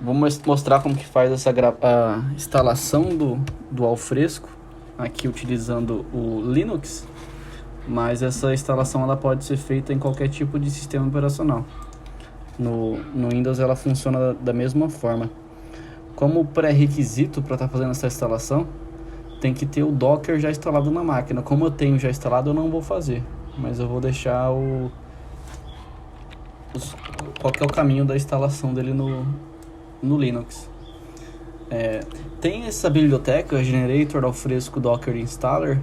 Vou mostrar como que faz a instalação do Alfresco aqui utilizando o Linux, mas essa instalação ela pode ser feita em qualquer tipo de sistema operacional. No Windows ela funciona da mesma forma. Como pré-requisito para estar fazendo essa instalação, tem que ter o Docker já instalado na máquina. Como eu tenho já instalado, eu não vou fazer, mas eu vou deixar qual que é o caminho da instalação dele no Linux. Tem essa biblioteca Generator Alfresco Docker Installer,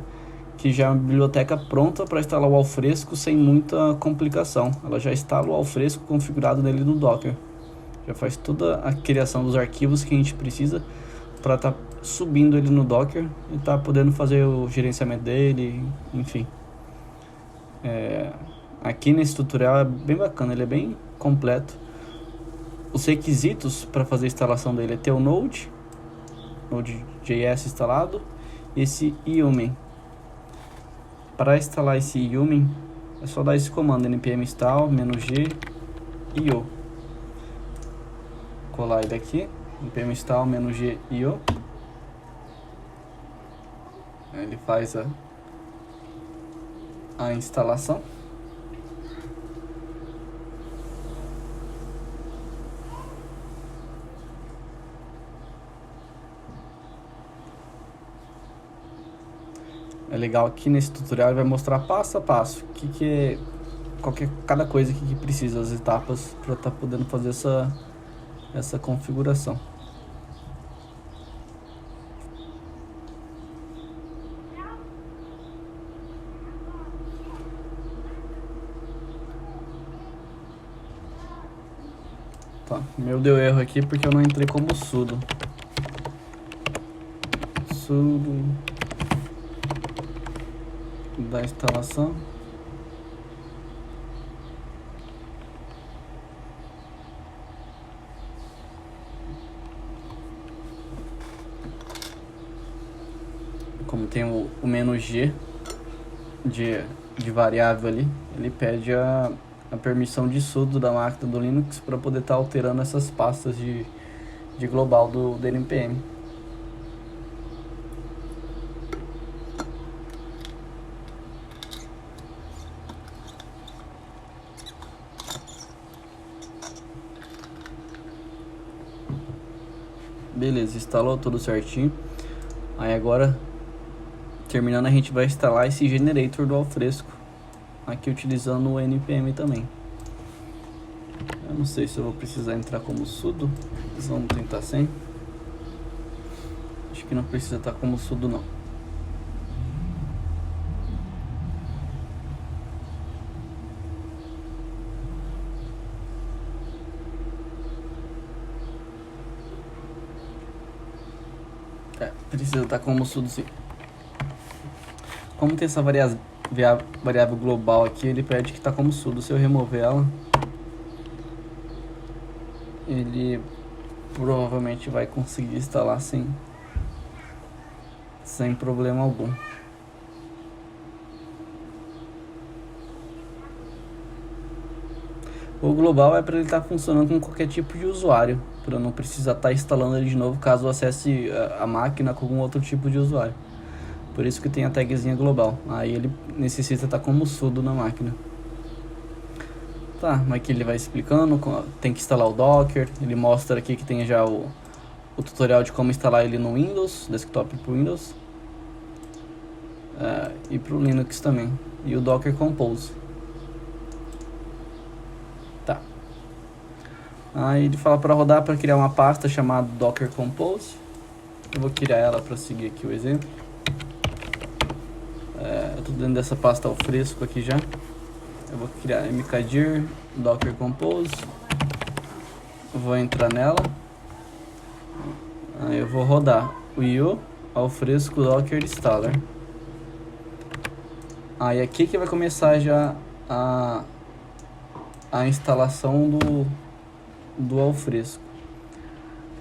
que já é uma biblioteca pronta para instalar o Alfresco sem muita complicação. Ela já instala o Alfresco configurado nele no Docker. Já faz toda a criação dos arquivos que a gente precisa para estar subindo ele no Docker e tá podendo fazer o gerenciamento dele, enfim. Aqui nesse tutorial é bem bacana, ele é bem completo. Os requisitos para fazer a instalação dele é ter o Node.js instalado e esse Yumin. Para instalar esse Yumin é só dar esse comando npm install -g io. Colar ele aqui, npm install -g io. Ele faz a instalação. É legal aqui nesse tutorial, ele vai mostrar passo a passo cada coisa que precisa, as etapas para estar podendo fazer essa configuração. Tá, meu deu erro aqui porque eu não entrei como sudo da instalação. Como tem o -g de variável ali, ele pede a permissão de sudo da máquina do Linux para poder estar alterando essas pastas de global do npm. Beleza, instalou tudo certinho. Aí agora, terminando, a gente vai instalar esse generator do Alfresco aqui utilizando o npm também. Eu não sei se eu vou precisar entrar como sudo, mas vamos tentar sem. Acho que não precisa estar como sudo não. Precisa estar como sudo sim. Como tem essa variável global aqui, ele pede que está como sudo. Se eu remover ela, ele provavelmente vai conseguir instalar sem problema algum. O global é para ele estar funcionando com qualquer tipo de usuário, para não precisar estar instalando ele de novo caso acesse a máquina com algum outro tipo de usuário. Por isso que tem a tagzinha global. Aí ele necessita estar como sudo na máquina. Tá, mas aqui ele vai explicando, tem que instalar o Docker. Ele mostra aqui que tem já o tutorial de como instalar ele no Windows, desktop para Windows. E para o Linux também. E o Docker Compose. Tá. Aí ele fala para rodar para criar uma pasta chamada Docker Compose. Eu vou criar ela para seguir aqui o exemplo. Eu tô dentro dessa pasta Alfresco aqui já. Eu vou criar mkdir Docker Compose. Eu vou entrar nela. Aí eu vou rodar o io Alfresco Docker Installer. Aí aqui que vai começar já a instalação do Alfresco.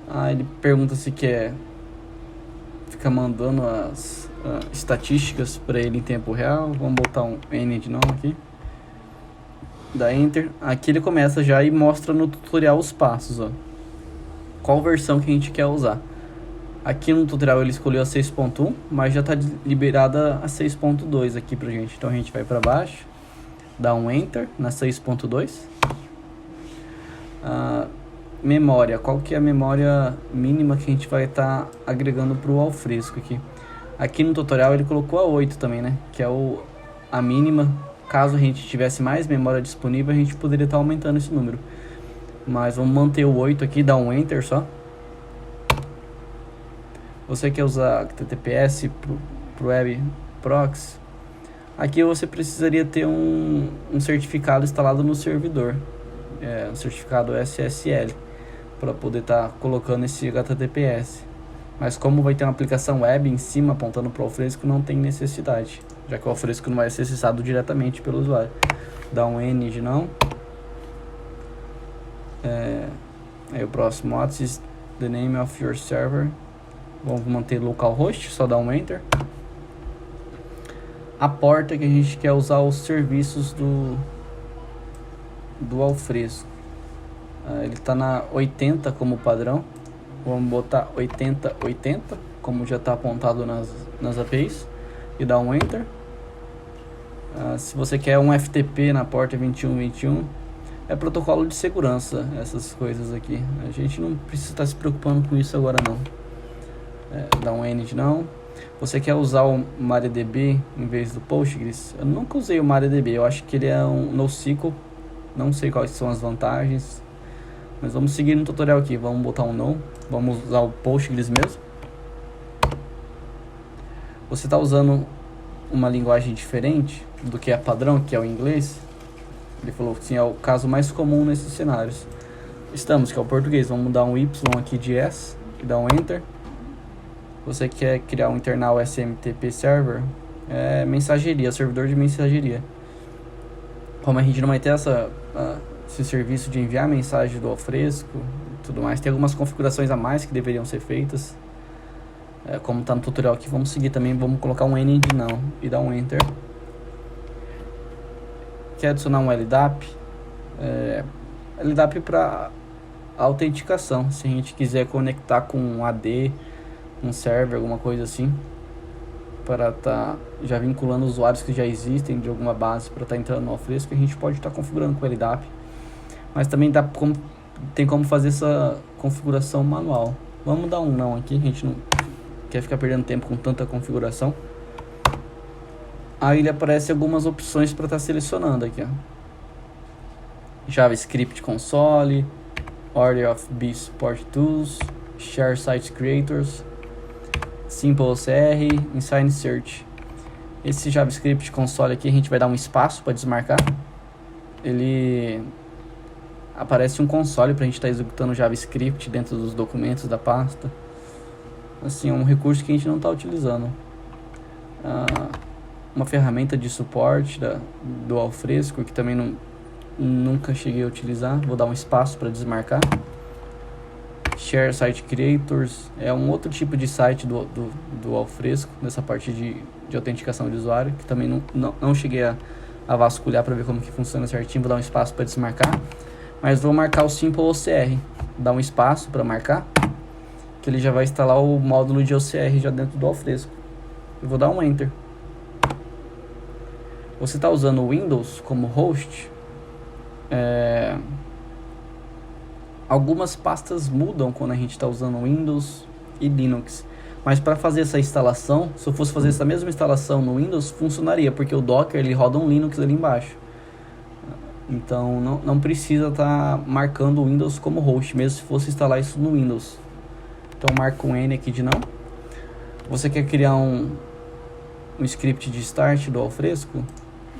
Aí ele pergunta se quer ficar mandando as estatísticas para ele em tempo real. Vamos botar um N de novo aqui. Dá Enter. Aqui ele começa já e mostra no tutorial os passos, ó. qual versão que a gente quer usar. Aqui no tutorial ele escolheu a 6.1, mas já está liberada a 6.2 aqui pra gente. Então a gente vai para baixo, dá um Enter na 6.2. Memória, qual que é a memória mínima que a gente vai estar agregando para o alfresco aqui? Aqui no tutorial ele colocou a 8 também, né? Que é a mínima. Caso a gente tivesse mais memória disponível, a gente poderia estar aumentando esse número. Mas vamos manter o 8 aqui, dá um Enter só. Você quer usar HTTPS pro Web Proxy? Aqui você precisaria ter um certificado instalado no servidor. Um certificado SSL, para poder estar colocando esse HTTPS. Mas como vai ter uma aplicação web em cima apontando para o alfresco, não tem necessidade, já que o alfresco não vai ser acessado diretamente pelo usuário. Dá um N de não. Aí o próximo, what is the name of your server? Vamos manter localhost, só dá um Enter. A porta que a gente quer usar os serviços do alfresco. Ele está na 80 como padrão. Vamos botar 8080, como já está apontado nas APIs, e dar um Enter. Se você quer um FTP na porta 2121, é protocolo de segurança, essas coisas aqui. A gente não precisa estar se preocupando com isso agora não. Dá um N de não. Você quer usar o MariaDB em vez do Postgres? Eu nunca usei o MariaDB, eu acho que ele é um NoSQL. Não sei quais são as vantagens, mas vamos seguir no tutorial aqui. Vamos botar um no. Vamos usar o Postgres mesmo. Você está usando uma linguagem diferente do que a padrão, que é o inglês? Ele falou que sim, é o caso mais comum nesses cenários. Estamos, que é o português. Vamos dar um Y aqui de S e dar um Enter. Você quer criar um internal SMTP server? É mensageria, servidor de mensageria. Como a gente não vai ter esse serviço de enviar mensagem do alfresco e tudo mais, tem algumas configurações a mais que deveriam ser feitas. Como está no tutorial aqui, vamos seguir também. Vamos colocar um N de não e dar um Enter. Quer adicionar um LDAP? LDAP para autenticação. Se a gente quiser conectar com um AD, um server, alguma coisa assim, para estar já vinculando usuários que já existem de alguma base para estar entrando no alfresco, a gente pode estar configurando com o LDAP. Mas também tem como fazer essa configuração manual. Vamos dar um não aqui, a gente não quer ficar perdendo tempo com tanta configuração. Aí ele aparece algumas opções para estar selecionando aqui, ó. JavaScript Console, Order of B Support Tools, Share Site Creators, Simple OCR, Insign Search. Esse JavaScript Console aqui a gente vai dar um espaço para desmarcar. Ele aparece um console para a gente estar executando JavaScript dentro dos documentos da pasta. Assim, é um recurso que a gente não está utilizando. Uma ferramenta de suporte do alfresco que também nunca cheguei a utilizar. Vou dar um espaço para desmarcar. Share Site Creators é um outro tipo de site do alfresco, nessa parte de autenticação de usuário, que também não cheguei a vasculhar para ver como que funciona certinho. Vou dar um espaço para desmarcar, mas vou marcar o Simple OCR, dar um espaço para marcar, que ele já vai instalar o módulo de OCR já dentro do alfresco. Eu vou dar um Enter. Você está usando o Windows como host? Algumas pastas mudam quando a gente está usando Windows e Linux. Mas para fazer essa instalação, se eu fosse fazer essa mesma instalação no Windows, funcionaria, porque o Docker ele roda um Linux ali embaixo. Então não precisa estar marcando o Windows como host, mesmo se fosse instalar isso no Windows. Então marca um N aqui de não. Você quer criar um script de start do alfresco?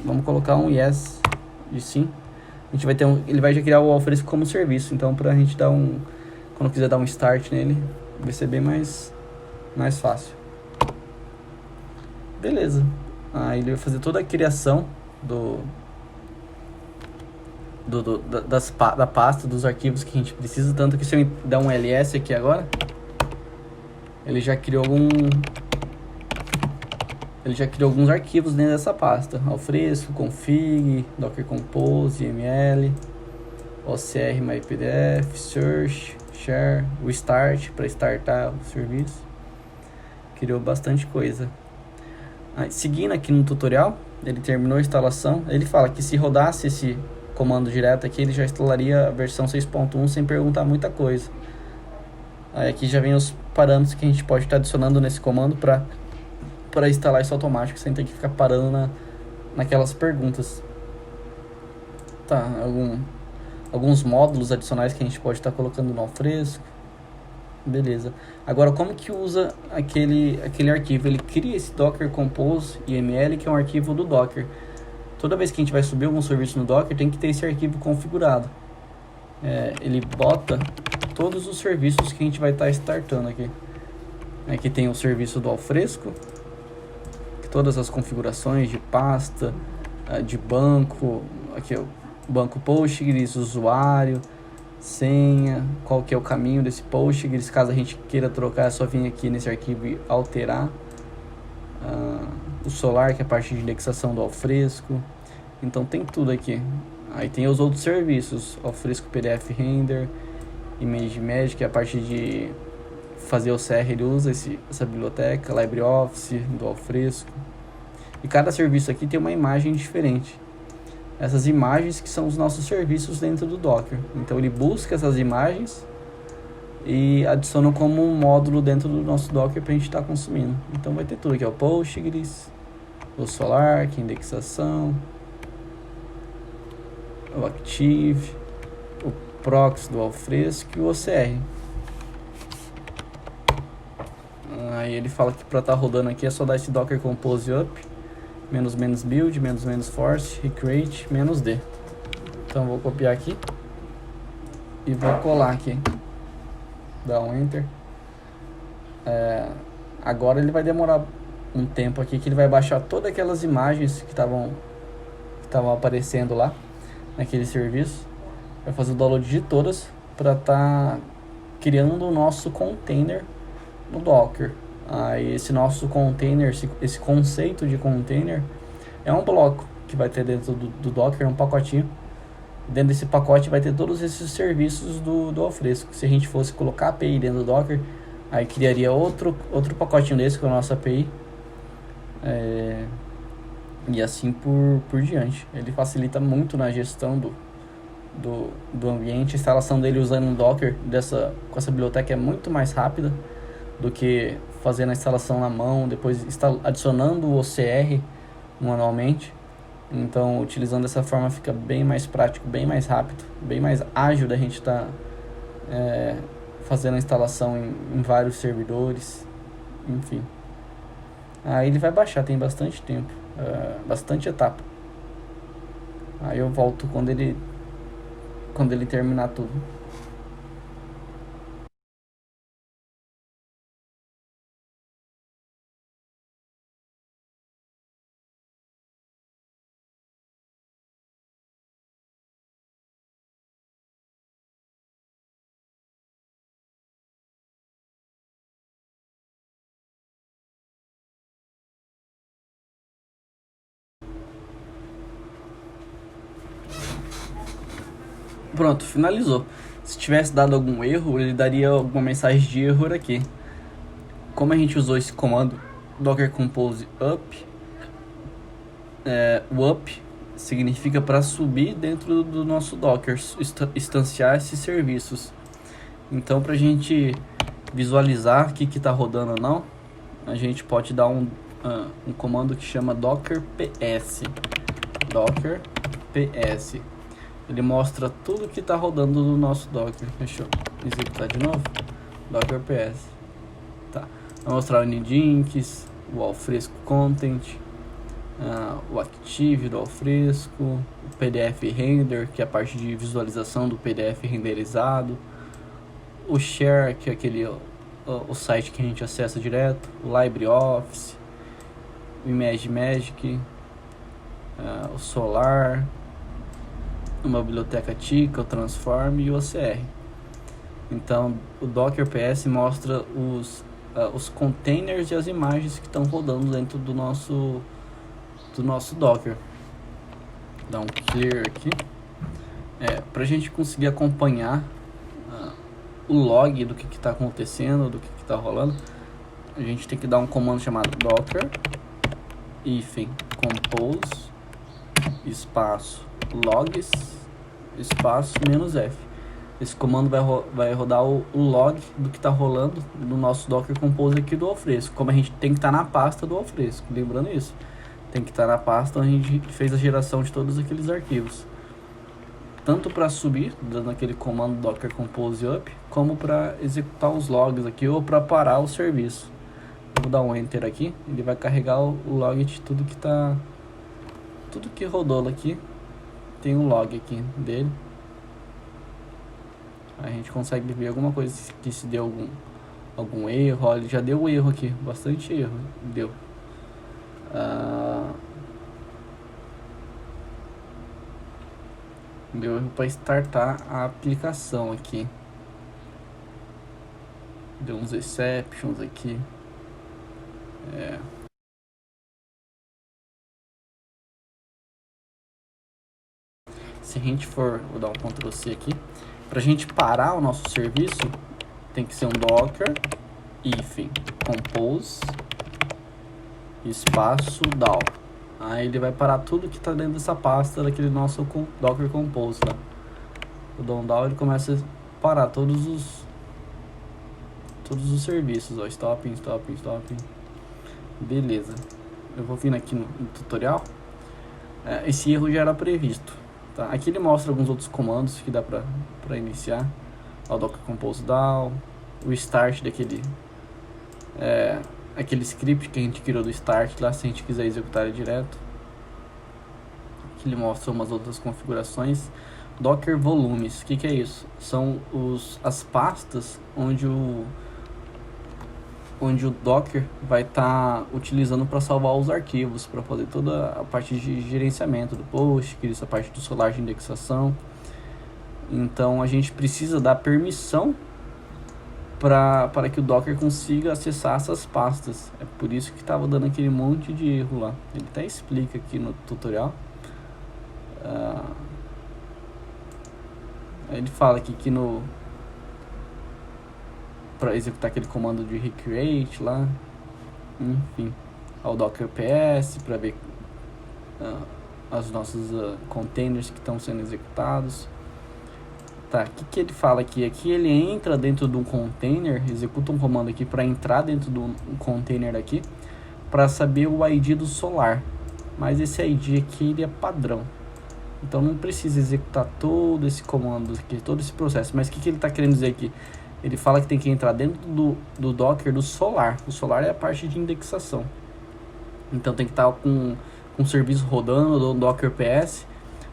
Vamos colocar um yes de sim. A gente vai ter ele vai já criar o alfresco como serviço, então pra gente dar quando quiser dar um start nele, vai ser bem mais fácil. Beleza. Aí ele vai fazer toda a criação da pasta, dos arquivos que a gente precisa, tanto que se eu dar um ls aqui agora, ele já criou alguns arquivos dentro dessa pasta: alfresco, config, docker compose, yml, ocr, mypdf, search, share, o start para startar o serviço. Criou bastante coisa. Seguindo aqui no tutorial, ele terminou a instalação. Ele fala que se rodasse esse comando direto aqui, ele já instalaria a versão 6.1 sem perguntar muita coisa. Aí aqui já vem os parâmetros que a gente pode estar adicionando nesse comando para instalar isso automático, sem ter que ficar parando naquelas perguntas. Tá, alguns módulos adicionais que a gente pode estar colocando no Alfresco. Beleza. Agora, como que usa aquele arquivo? Ele cria esse Docker Compose YML, que é um arquivo do Docker. Toda vez que a gente vai subir algum serviço no Docker, tem que ter esse arquivo configurado. Ele bota todos os serviços que a gente vai estar startando aqui. Aqui tem o serviço do Alfresco, todas as configurações de pasta, de banco, aqui é o banco Postgres, usuário, senha, qual que é o caminho desse Postgres. Caso a gente queira trocar, é só vir aqui nesse arquivo e alterar. O Solar, que é a parte de indexação do Alfresco. Então tem tudo aqui. Aí tem os outros serviços, Alfresco PDF Render, ImageMagick, que é a parte de fazer o CR, ele usa essa biblioteca, LibreOffice do Alfresco. E cada serviço aqui tem uma imagem diferente. Essas imagens que são os nossos serviços dentro do Docker. Então ele busca essas imagens e adiciona como um módulo dentro do nosso Docker para a gente estar consumindo. Então vai ter tudo aqui, ó, o Postgres, o Solar, que é indexação, o Active, o Proxy do Alfresco e o OCR. Aí ele fala que para estar rodando aqui é só dar esse Docker Compose up, -- build, -- force, recreate, -d. Então vou copiar aqui e vou colar aqui. Dá um enter. Agora ele vai demorar um tempo aqui, que ele vai baixar todas aquelas imagens que estavam aparecendo lá naquele serviço. Vai fazer o download de todas para estar criando o nosso container no Docker. Aí esse nosso container, esse conceito de container é um bloco que vai ter dentro do Docker, um pacotinho. Dentro desse pacote vai ter todos esses serviços do Alfresco. Se a gente fosse colocar a API dentro do Docker, aí criaria outro pacotinho desse com a nossa API. E assim por diante. Ele facilita muito na gestão do ambiente. A instalação dele usando o Docker com essa biblioteca é muito mais rápida do que fazendo a instalação na mão, depois adicionando o OCR manualmente. Então, utilizando dessa forma fica bem mais prático, bem mais rápido, bem mais ágil da gente estar fazendo a instalação em vários servidores, enfim. Aí ele vai baixar, tem bastante tempo, bastante etapa. Aí eu volto quando ele terminar tudo. Pronto, finalizou. Se tivesse dado algum erro, ele daria alguma mensagem de erro aqui. Como a gente usou esse comando Docker Compose up, o up significa para subir dentro do nosso Docker, instanciar esses serviços. Então, para a gente visualizar o que está rodando ou não, a gente pode dar um comando que chama Docker PS. Docker PS. Ele mostra tudo que está rodando no nosso Docker. Deixa eu executar de novo. Docker PS. Tá. Vai mostrar o Nginx, o Alfresco Content, o Active do Alfresco, o PDF Render, que é a parte de visualização do PDF renderizado, o Share, que é o site que a gente acessa direto, o LibreOffice, o ImageMagick, o Solar, uma biblioteca Tika, o Transform e o OCR. Então o Docker PS mostra os containers e as imagens que estão rodando dentro do nosso Docker. Dá um clear aqui, para a gente conseguir acompanhar o log do que está acontecendo, do que está rolando, a gente tem que dar um comando chamado docker -compose espaço logs espaço -f. Esse comando vai rodar o log do que está rolando no nosso Docker Compose aqui do Alfresco. Como a gente tem que estar na pasta do Alfresco, lembrando isso. Tem que estar na pasta onde a gente fez a geração de todos aqueles arquivos. Tanto para subir, dando aquele comando Docker Compose up, como para executar os logs aqui ou para parar o serviço. Eu vou dar um Enter aqui, ele vai carregar o log de tudo que tá... Tudo que rodou aqui, tem um log aqui dele. A gente consegue ver alguma coisa que se deu algum erro. Olha, ele já deu erro aqui, bastante erro deu. Deu erro para startar a aplicação aqui. Deu uns exceptions aqui. Se a gente for, vou dar um Ctrl C aqui. Pra gente parar o nosso serviço, tem que ser um docker -compose espaço down. Aí ele vai parar tudo que tá dentro dessa pasta daquele nosso Docker Compose lá. O down ele começa a parar todos os serviços, ó, stopping. Beleza. Eu vou vir aqui no tutorial. Esse erro já era previsto. Tá? Aqui ele mostra alguns outros comandos que dá para iniciar. O Docker Compose down, o start daquele aquele script que a gente criou do start lá, se a gente quiser executar ele direto. Aqui ele mostra umas outras configurações. Docker volumes, o que é isso? São as pastas onde o Docker vai estar utilizando para salvar os arquivos, para fazer toda a parte de gerenciamento do post, essa parte do Solar de indexação. Então a gente precisa dar permissão para que o Docker consiga acessar essas pastas. É por isso que estava dando aquele monte de erro lá. Ele até explica aqui no tutorial. Ele fala aqui que para executar aquele comando de recreate lá, enfim, ao Docker PS para ver os nossos containers que estão sendo executados. Tá, o que ele fala aqui? Aqui ele entra dentro de um container, executa um comando aqui para entrar dentro de um container aqui, para saber o ID do Solar. Mas esse ID aqui ele é padrão, então não precisa executar todo esse comando aqui, todo esse processo. Mas o que ele está querendo dizer aqui? Ele fala que tem que entrar dentro do Docker do Solar. O Solar é a parte de indexação. Então tem que estar com o serviço rodando do Docker PS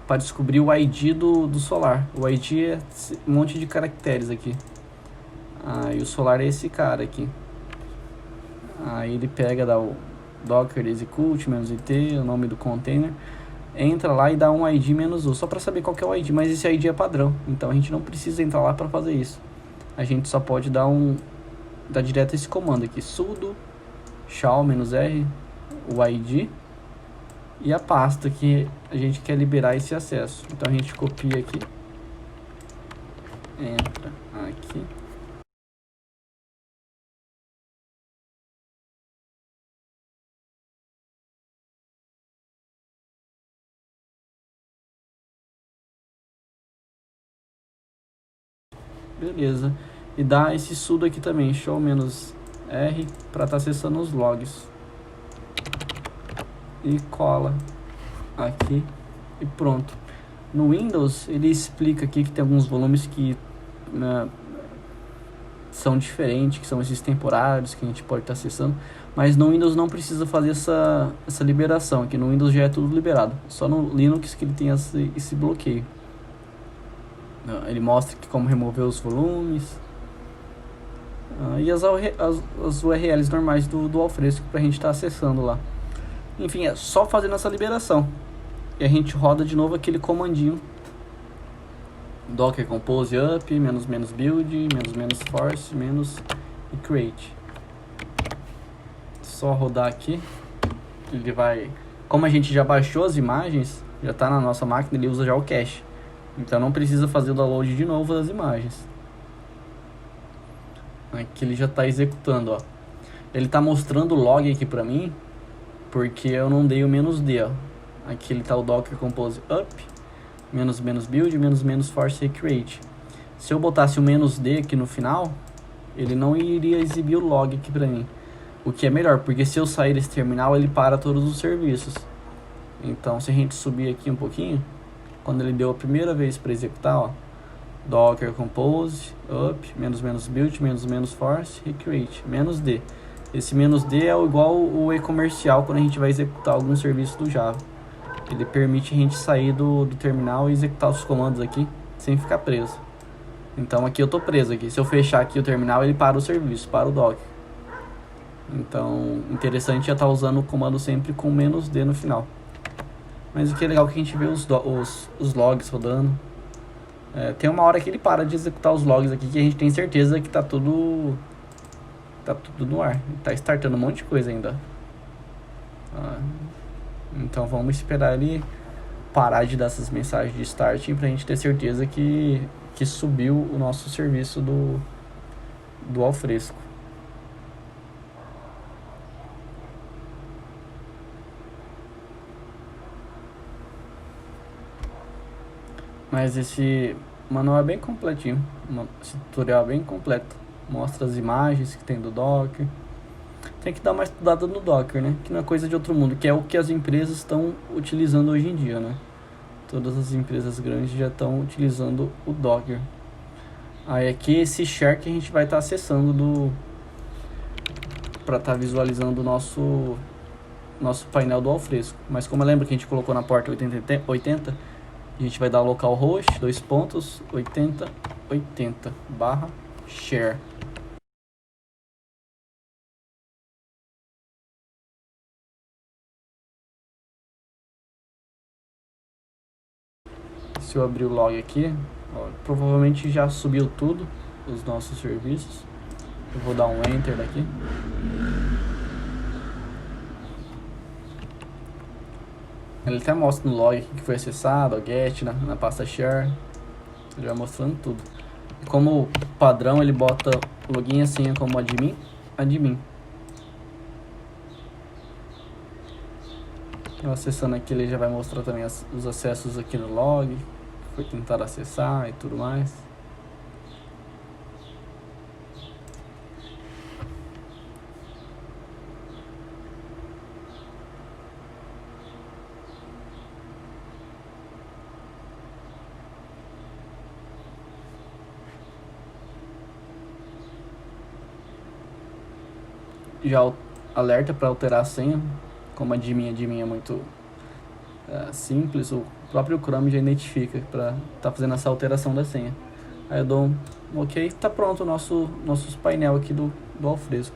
para descobrir o ID do Solar. O ID é um monte de caracteres aqui. E o Solar é esse cara aqui. Aí ele pega, dá o Docker execute -it, o nome do container, entra lá e dá um ID -u, só para saber qual que é o ID, mas esse ID é padrão, então a gente não precisa entrar lá para fazer isso. A gente só pode dar direto esse comando aqui, sudo shell -r, o ID e a pasta que a gente quer liberar esse acesso. Então a gente copia aqui, entra aqui, beleza, e dá esse sudo aqui também, show -r, para estar acessando os logs, e cola aqui e pronto. No Windows ele explica aqui que tem alguns volumes que são diferentes, que são esses temporários que a gente pode estar acessando, mas no Windows não precisa fazer essa liberação. Aqui no Windows já é tudo liberado, só no Linux que ele tem esse bloqueio. Ele mostra aqui como remover os volumes e as URLs normais do Alfresco para a gente estar acessando lá. Enfim, é só fazendo essa liberação e a gente roda de novo aquele comandinho Docker Compose up -build -force e create. Só rodar aqui, ele vai, como a gente já baixou as imagens, já está na nossa máquina, ele usa já o cache, então não precisa fazer o download de novo das imagens. Aqui ele já está executando, ó. Ele está mostrando o log aqui para mim, porque eu não dei o "-d", ó. Aqui ele está o Docker Compose Up, "-build, "-force recreate". Se eu botasse o "-d" aqui no final, ele não iria exibir o log aqui para mim. O que é melhor, porque se eu sair desse terminal, ele para todos os serviços. Então, se a gente subir aqui um pouquinho, quando ele deu a primeira vez para executar, ó, Docker Compose Up, "-build, "-force recreate", "-d". Esse "-d" é igual o e-comercial quando a gente vai executar algum serviço do Java. Ele permite a gente sair do terminal e executar os comandos aqui sem ficar preso. Então aqui eu tô preso aqui. Se eu fechar aqui o terminal, ele para o serviço, para o Docker. Então, interessante é estar usando o comando sempre com "-d" no final. Mas o que é legal é que a gente vê os logs rodando. Tem uma hora que ele para de executar os logs aqui, que a gente tem certeza que tá tudo no ar. Tá startando um monte de coisa ainda. Então vamos esperar ele parar de dar essas mensagens de starting pra gente ter certeza que subiu o nosso serviço do Alfresco. Mas esse manual é bem completinho, esse tutorial é bem completo. Mostra as imagens que tem do Docker. Tem que dar uma estudada no Docker, né? Que não é coisa de outro mundo, que é o que as empresas estão utilizando hoje em dia, né? Todas as empresas grandes já estão utilizando o Docker. Aí aqui esse share que a gente vai estar acessando para estar visualizando o nosso painel do Alfresco. Mas como eu lembro que a gente colocou na porta 80, a gente vai dar o localhost 2.80.80/share. Se eu abrir o log aqui, ó, provavelmente já subiu tudo, os nossos serviços. Eu vou dar um enter daqui. Ele até mostra no log que foi acessado, o get, na pasta share. Ele vai mostrando tudo. E como padrão, ele bota o login e a senha como admin. Eu acessando aqui, ele já vai mostrar também os acessos aqui no log, que foi tentar acessar e tudo mais. Já alerta para alterar a senha. Como admin é muito simples, o próprio Chrome já identifica para estar fazendo essa alteração da senha. Aí eu dou um OK, tá pronto o nosso painel aqui do Alfresco.